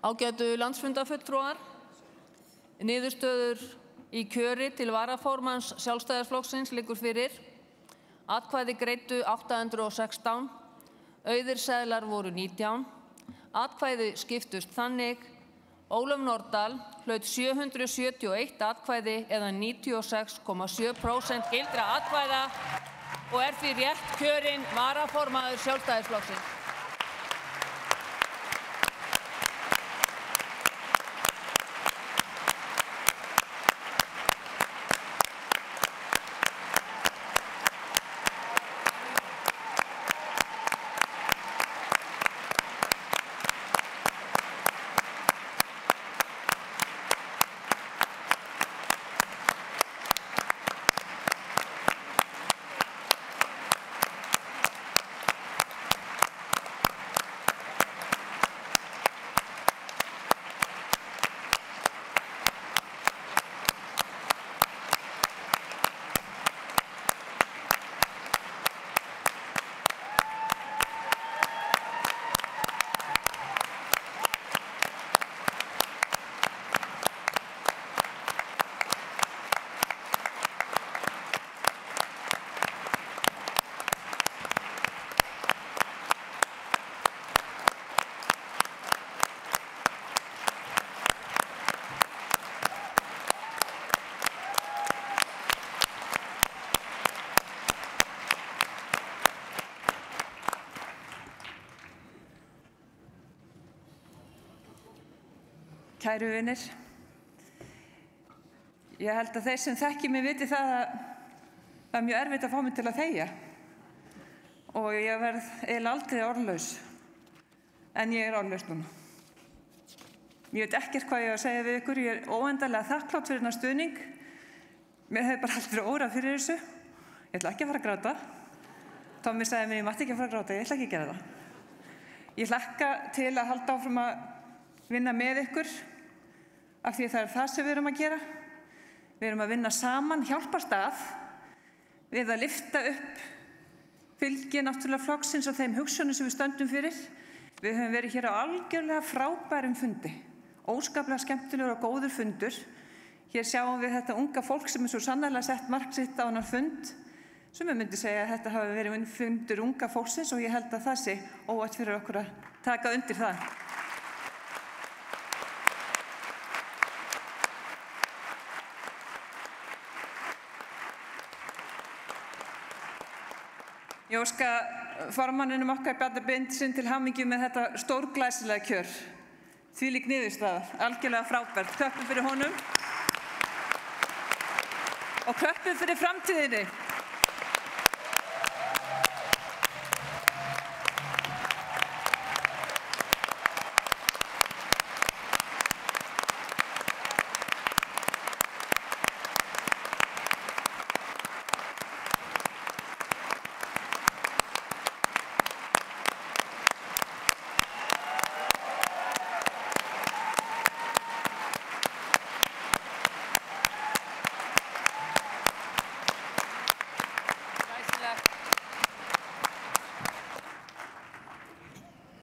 Ágætu landsfundarfulltrúar, niðurstöður í kjöri til varaformanns Sjálfstæðisflokksins liggur fyrir. Atkvæði greiddu 816, auðir seðlar voru 19. Atkvæði skiptust þannig: Ólöf Nordal hlaut 771 atkvæði eða 96,7% gildra atkvæða og er því rétt kjörin varaformaður Sjálfstæðisflokksins. Kæru vinir, ég held að þeir sem þekki mig viti það að það mjög erfitt að fá mig til að þegja og ég verð eiginlega aldrei orðlaus, en ég er orðlaus núna. Ég veit ekkert hvað ég á að segja við ykkur, ég er óendanlega þakklát fyrir þennan stuðning. Mér hefur bara aldrei órað fyrir þessu. Ég ætla ekki að fara að gráta. Tommi sagði mér, ég mátti ekki að fara að gráta, ég ætla ekki að gera það. Ég hlakka til að halda áfram að vinna með ykkur, af því það er það sem við erum að gera. Við erum að vinna saman, hjálpast að við að lyfta upp fylgi náttúrulega flokksins og þeim hugsjónum sem við stöndum fyrir. Við höfum verið hér á algjörlega frábærum fundi, óskaplega skemmtilegur og góður fundur. Hér sjáum við þetta unga fólk sem er svo sannarlega sett mark sitt á þennan fund, sem ég myndi segja að þetta hafi verið fundur unga fólksins og ég held að það sé óvænt fyrir okkur að taka undir það. Ég óska formanninum okkar Bjarna Benediktssyni til hamingju með þetta stórglæsilega kjör. Þvílík niðurstaða, algjörlega frábært. Klöppum fyrir honum og klöppum fyrir framtíðinni.